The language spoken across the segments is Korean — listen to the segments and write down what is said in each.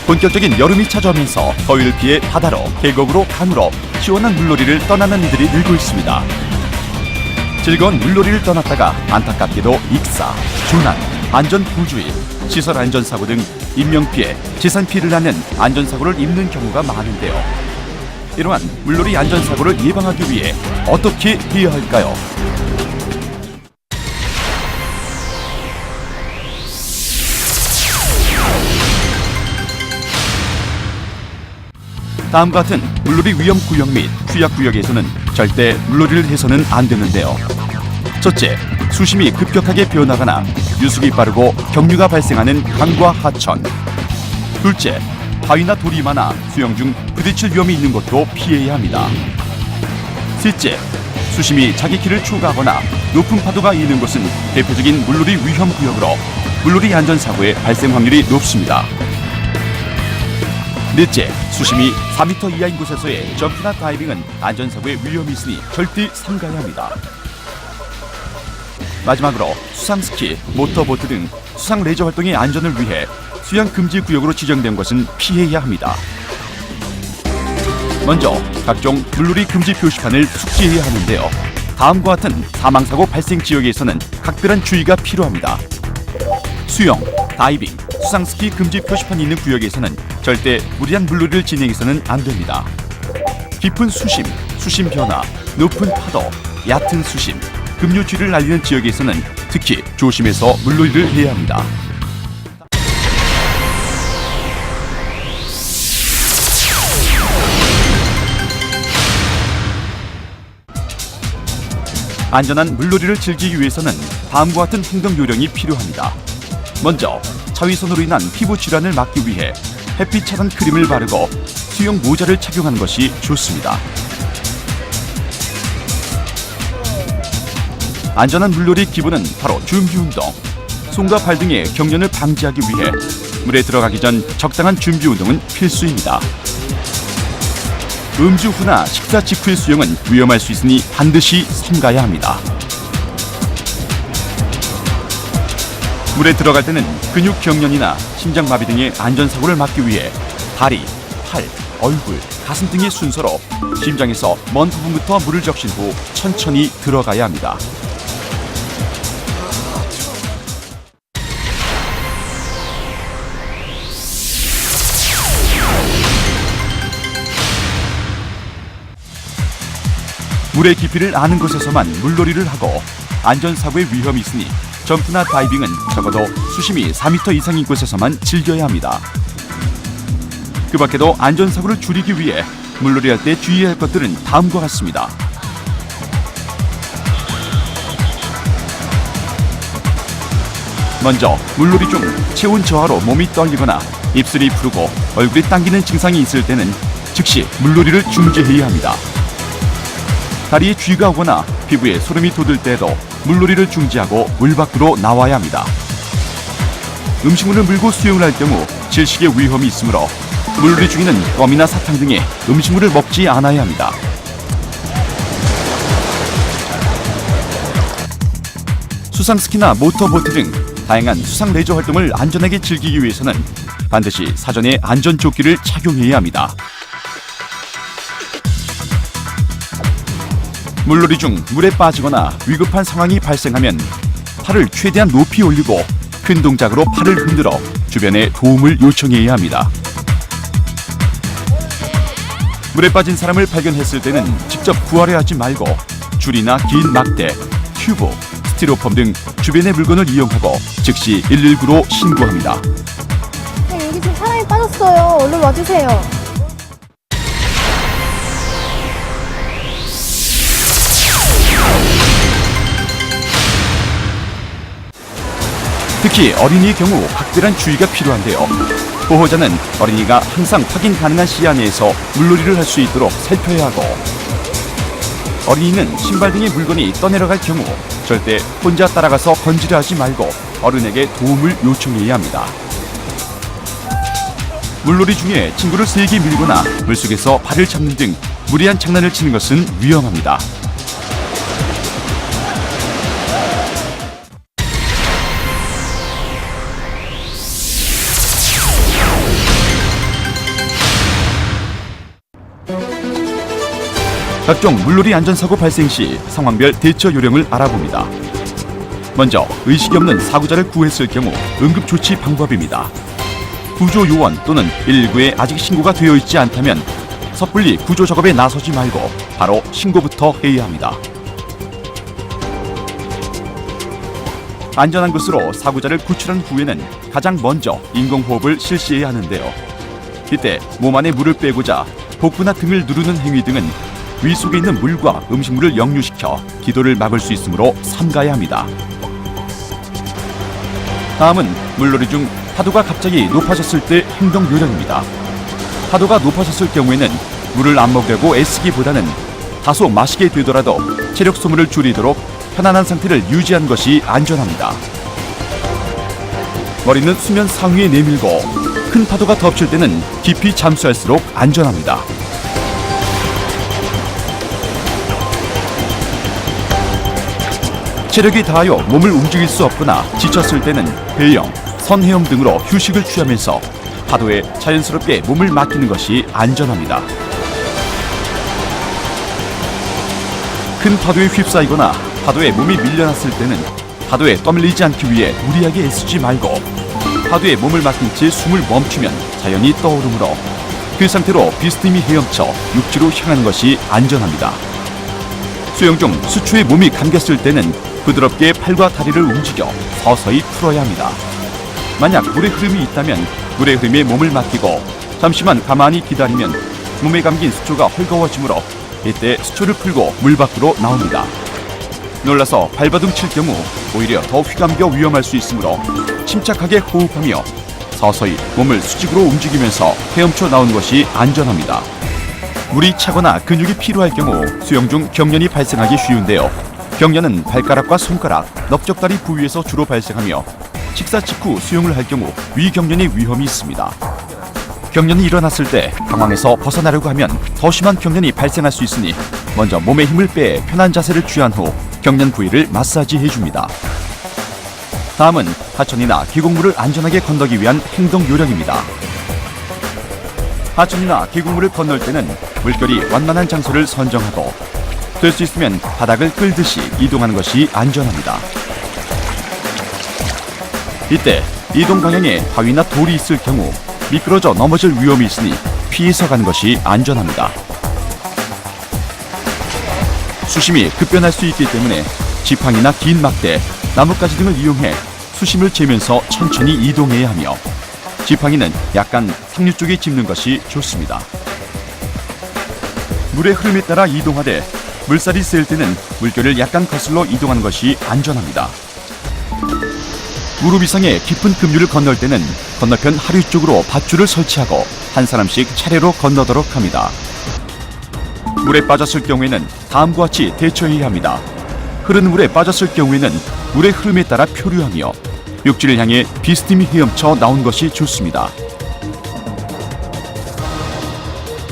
본격적인 여름이 찾아오면서 더위를 피해 바다로, 계곡으로, 강으로 시원한 물놀이를 떠나는 이들이 늘고 있습니다. 즐거운 물놀이를 떠났다가 안타깝게도 익사, 조난, 안전부주의, 시설 안전사고 등 인명피해, 재산피해를 낳는 안전사고를 입는 경우가 많은데요. 이러한 물놀이 안전사고를 예방하기 위해 어떻게 해야 할까요? 다음과 같은 물놀이 위험구역 및 취약구역에서는 절대 물놀이를 해서는 안 되는데요. 첫째, 수심이 급격하게 변하거나 유속이 빠르고 경류가 발생하는 강과 하천. 둘째, 바위나 돌이 많아 수영 중 부딪힐 위험이 있는 곳도 피해야 합니다. 셋째, 수심이 자기 키를 초과하거나 높은 파도가 있는 곳은 대표적인 물놀이 위험구역으로 물놀이 안전사고의 발생 확률이 높습니다. 넷째, 수심이 4m 이하인 곳에서의 점프나 다이빙은 안전사고의 위험이 있으니 절대 삼가야 합니다. 마지막으로 수상스키, 모터보트 등 수상 레저 활동의 안전을 위해 수영 금지 구역으로 지정된 곳은 피해야 합니다. 먼저 각종 물놀이 금지 표시판을 숙지해야 하는데요. 다음과 같은 사망사고 발생 지역에서는 각별한 주의가 필요합니다. 수영, 다이빙, 수상스키 금지 표시판이 있는 구역에서는 절대 무리한 물놀이를 진행해서는 안 됩니다. 깊은 수심, 수심 변화, 높은 파도, 얕은 수심, 급류주의를 알리는 지역에서는 특히 조심해서 물놀이를 해야 합니다. 안전한 물놀이를 즐기기 위해서는 다음과 같은 행동 요령이 필요합니다. 먼저 자외선으로 인한 피부 질환을 막기 위해 햇빛 차단 크림을 바르고 수영 모자를 착용하는 것이 좋습니다. 안전한 물놀이 기본은 바로 준비 운동. 손과 발 등의 경련을 방지하기 위해 물에 들어가기 전 적당한 준비 운동은 필수입니다. 음주 후나 식사 직후의 수영은 위험할 수 있으니 반드시 삼가야 합니다. 물에 들어갈 때는 근육 경련이나 심장마비 등의 안전사고를 막기 위해 다리, 팔, 얼굴, 가슴 등의 순서로 심장에서 먼 부분부터 물을 적신 후 천천히 들어가야 합니다. 물의 깊이를 아는 곳에서만 물놀이를 하고 안전사고의 위험이 있으니 점프나 다이빙은 적어도 수심이 4m 이상인 곳에서만 즐겨야 합니다. 그 밖에도 안전사고를 줄이기 위해 물놀이할 때 주의해야 할 것들은 다음과 같습니다. 먼저 물놀이 중 체온 저하로 몸이 떨리거나 입술이 부르고 얼굴이 당기는 증상이 있을 때는 즉시 물놀이를 중지해야 합니다. 다리에 쥐가 오거나 피부에 소름이 돋을 때에도 물놀이를 중지하고 물 밖으로 나와야 합니다. 음식물을 물고 수영을 할 경우 질식의 위험이 있으므로 물놀이 중에는 껌이나 사탕 등의 음식물을 먹지 않아야 합니다. 수상스키나 모터보트 등 다양한 수상 레저 활동을 안전하게 즐기기 위해서는 반드시 사전에 안전조끼를 착용해야 합니다. 물놀이 중 물에 빠지거나 위급한 상황이 발생하면 팔을 최대한 높이 올리고 큰 동작으로 팔을 흔들어 주변에 도움을 요청해야 합니다. 물에 빠진 사람을 발견했을 때는 직접 구하려 하지 말고 줄이나 긴 막대, 튜브, 스티로폼 등 주변의 물건을 이용하고 즉시 119로 신고합니다. 네, 여기 지금 사람이 빠졌어요. 얼른 와주세요. 특히 어린이의 경우 각별한 주의가 필요한데요. 보호자는 어린이가 항상 확인 가능한 시야 내에서 물놀이를 할 수 있도록 살펴야 하고, 어린이는 신발 등의 물건이 떠내려갈 경우 절대 혼자 따라가서 건지려 하지 말고 어른에게 도움을 요청해야 합니다. 물놀이 중에 친구를 세게 밀거나 물속에서 발을 잡는 등 무리한 장난을 치는 것은 위험합니다. 각종 물놀이 안전사고 발생 시 상황별 대처 요령을 알아봅니다. 먼저 의식이 없는 사고자를 구했을 경우 응급조치 방법입니다. 구조요원 또는 119에 아직 신고가 되어 있지 않다면 섣불리 구조 작업에 나서지 말고 바로 신고부터 해야 합니다. 안전한 곳으로 사고자를 구출한 후에는 가장 먼저 인공호흡을 실시해야 하는데요. 이때 몸 안에 물을 빼고자 복부나 등을 누르는 행위 등은 위 속에 있는 물과 음식물을 역류시켜 기도를 막을 수 있으므로 삼가야 합니다. 다음은 물놀이 중 파도가 갑자기 높아졌을 때 행동 요령입니다. 파도가 높아졌을 경우에는 물을 안 먹으려고 애쓰기보다는 다소 마시게 되더라도 체력 소모를 줄이도록 편안한 상태를 유지하는 것이 안전합니다. 머리는 수면 상위에 내밀고 큰 파도가 덮칠 때는 깊이 잠수할수록 안전합니다. 체력이 다하여 몸을 움직일 수 없거나 지쳤을 때는 배영, 선헤엄 등으로 휴식을 취하면서 파도에 자연스럽게 몸을 맡기는 것이 안전합니다. 큰 파도에 휩싸이거나 파도에 몸이 밀려났을 때는 파도에 떠밀리지 않기 위해 무리하게 애쓰지 말고 파도에 몸을 맡긴 채 숨을 멈추면 자연히 떠오르므로 그 상태로 비스듬히 헤엄쳐 육지로 향하는 것이 안전합니다. 수영 중 수초에 몸이 감겼을 때는 부드럽게 팔과 다리를 움직여 서서히 풀어야 합니다. 만약 물의 흐름이 있다면 물의 흐름에 몸을 맡기고 잠시만 가만히 기다리면 몸에 감긴 수초가 헐거워지므로 이때 수초를 풀고 물 밖으로 나옵니다. 놀라서 발버둥 칠 경우 오히려 더 휘감겨 위험할 수 있으므로 침착하게 호흡하며 서서히 몸을 수직으로 움직이면서 헤엄쳐 나오는 것이 안전합니다. 물이 차거나 근육이 필요할 경우 수영 중 경련이 발생하기 쉬운데요. 경련은 발가락과 손가락, 넓적다리 부위에서 주로 발생하며 식사 직후 수영을 할 경우 위경련의 위험이 있습니다. 경련이 일어났을 때 당황해서 벗어나려고 하면 더 심한 경련이 발생할 수 있으니 먼저 몸에 힘을 빼 편한 자세를 취한 후 경련 부위를 마사지해줍니다. 다음은 하천이나 계곡물을 안전하게 건너기 위한 행동 요령입니다. 하천이나 계곡물을 건널 때는 물결이 완만한 장소를 선정하고 될 수 있으면 바닥을 끌듯이 이동하는 것이 안전합니다. 이때 이동 방향에 바위나 돌이 있을 경우 미끄러져 넘어질 위험이 있으니 피해서 가는 것이 안전합니다. 수심이 급변할 수 있기 때문에 지팡이나 긴 막대, 나뭇가지 등을 이용해 수심을 재면서 천천히 이동해야 하며 지팡이는 약간 상류 쪽에 짚는 것이 좋습니다. 물의 흐름에 따라 이동하되 물살이 셀 때는 물결을 약간 거슬러 이동하는 것이 안전합니다. 무릎 이상의 깊은 급류를 건널 때는 건너편 하류 쪽으로 밧줄을 설치하고 한 사람씩 차례로 건너도록 합니다. 물에 빠졌을 경우에는 다음과 같이 대처해야 합니다. 흐르는 물에 빠졌을 경우에는 물의 흐름에 따라 표류하며 육지를 향해 비스듬히 헤엄쳐 나온 것이 좋습니다.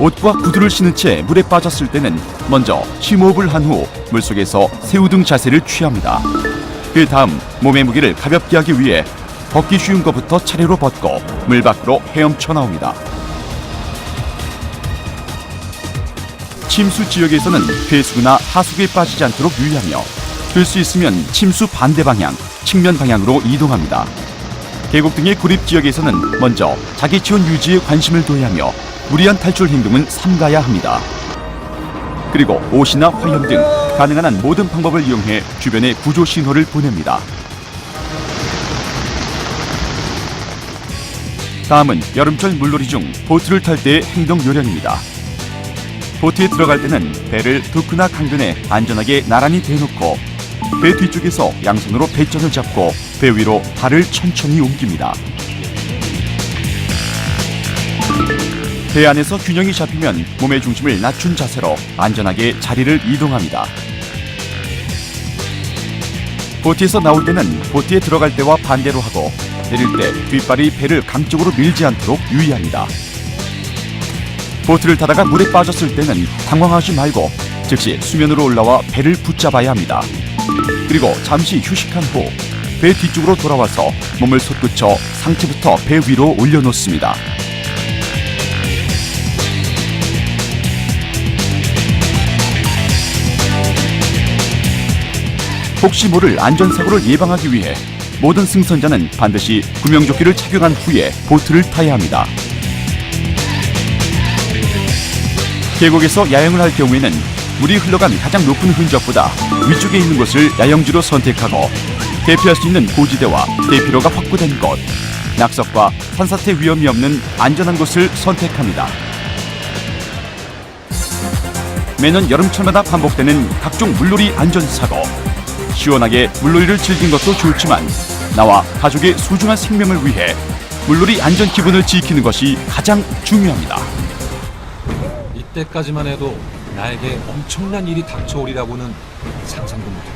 옷과 구두를 신은 채 물에 빠졌을 때는 먼저 심호흡을 한 후 물속에서 새우등 자세를 취합니다. 그 다음 몸의 무게를 가볍게 하기 위해 벗기 쉬운 것부터 차례로 벗고 물 밖으로 헤엄쳐 나옵니다. 침수 지역에서는 배수구나 하수구에 빠지지 않도록 유의하며 될 수 있으면 침수 반대 방향, 측면 방향으로 이동합니다. 계곡 등의 고립 지역에서는 먼저 자기 체온 유지에 관심을 둬야 하며 무리한 탈출 행동은 삼가야 합니다. 그리고 옷이나 화염 등 가능한 한 모든 방법을 이용해 주변에 구조 신호를 보냅니다. 다음은 여름철 물놀이 중 보트를 탈 때의 행동 요령입니다. 보트에 들어갈 때는 배를 도크나 강변에 안전하게 나란히 대놓고 배 뒤쪽에서 양손으로 배전을 잡고 배 위로 발을 천천히 옮깁니다. 배 안에서 균형이 잡히면 몸의 중심을 낮춘 자세로 안전하게 자리를 이동합니다. 보트에서 나올 때는 보트에 들어갈 때와 반대로 하고 내릴 때 뒷발이 배를 강쪽으로 밀지 않도록 유의합니다. 보트를 타다가 물에 빠졌을 때는 당황하지 말고 즉시 수면으로 올라와 배를 붙잡아야 합니다. 그리고 잠시 휴식한 후 배 뒤쪽으로 돌아와서 몸을 솟구쳐 상체부터 배 위로 올려놓습니다. 혹시 모를 안전사고를 예방하기 위해 모든 승선자는 반드시 구명조끼를 착용한 후에 보트를 타야 합니다. 계곡에서 야영을 할 경우에는 물이 흘러간 가장 높은 흔적보다 위쪽에 있는 곳을 야영지로 선택하고 대피할 수 있는 고지대와 대피로가 확보된 곳, 낙석과 산사태 위험이 없는 안전한 곳을 선택합니다. 매년 여름철마다 반복되는 각종 물놀이 안전사고. 시원하게 물놀이를 즐긴 것도 좋지만 나와 가족의 소중한 생명을 위해 물놀이 안전 기본을 지키는 것이 가장 중요합니다. 이때까지만 해도 나에게 엄청난 일이 닥쳐오리라고는 상상도 못했다.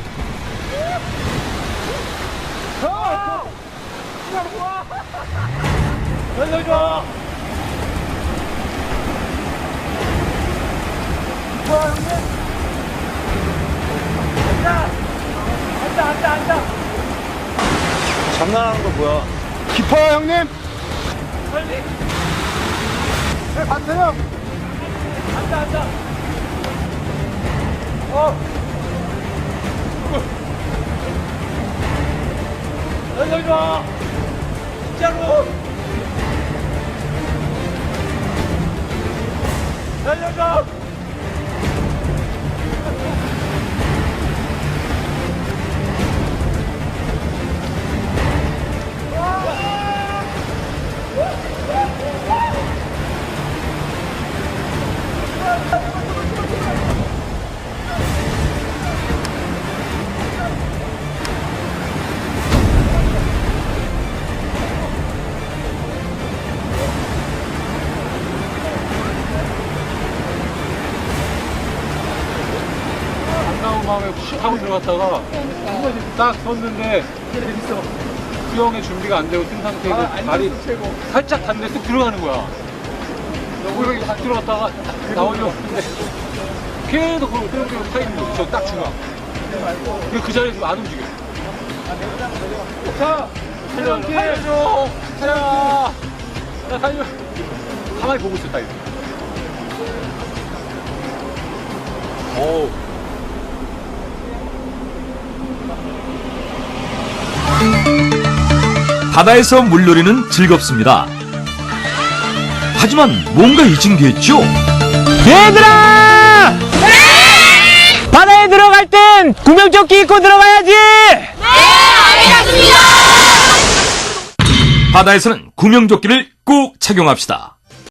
장난하는 거 뭐야? 깊어요, 형님? 빨리! 네, 봤어요? 앉아. 여기 와! 진짜로! 살려줘! 반가운 마음에 훅 하고 들어갔다가 딱 섰는데 수영의 준비가 안 되고 뜬 상태고 발이 살짝 닿는데 또 들어가는 거야. 여기 딱 들어갔다가 나오려고 했는데 계속 그러고 뜬 서 있는 거야. 저 딱 중앙. 근데 그 자리에서 안 움직여. 자, 살려줘! 살려! 나 살려! 가만히 보고 있었다, 이거. 어우. 바다에서 물놀이는 즐겁습니다. 하지만 뭔가 잊은 게 있죠? 얘들아! 바다에 들어갈 땐 구명조끼 입고 들어가야지! 바다에서는 구명조끼를 꼭 착용합시다.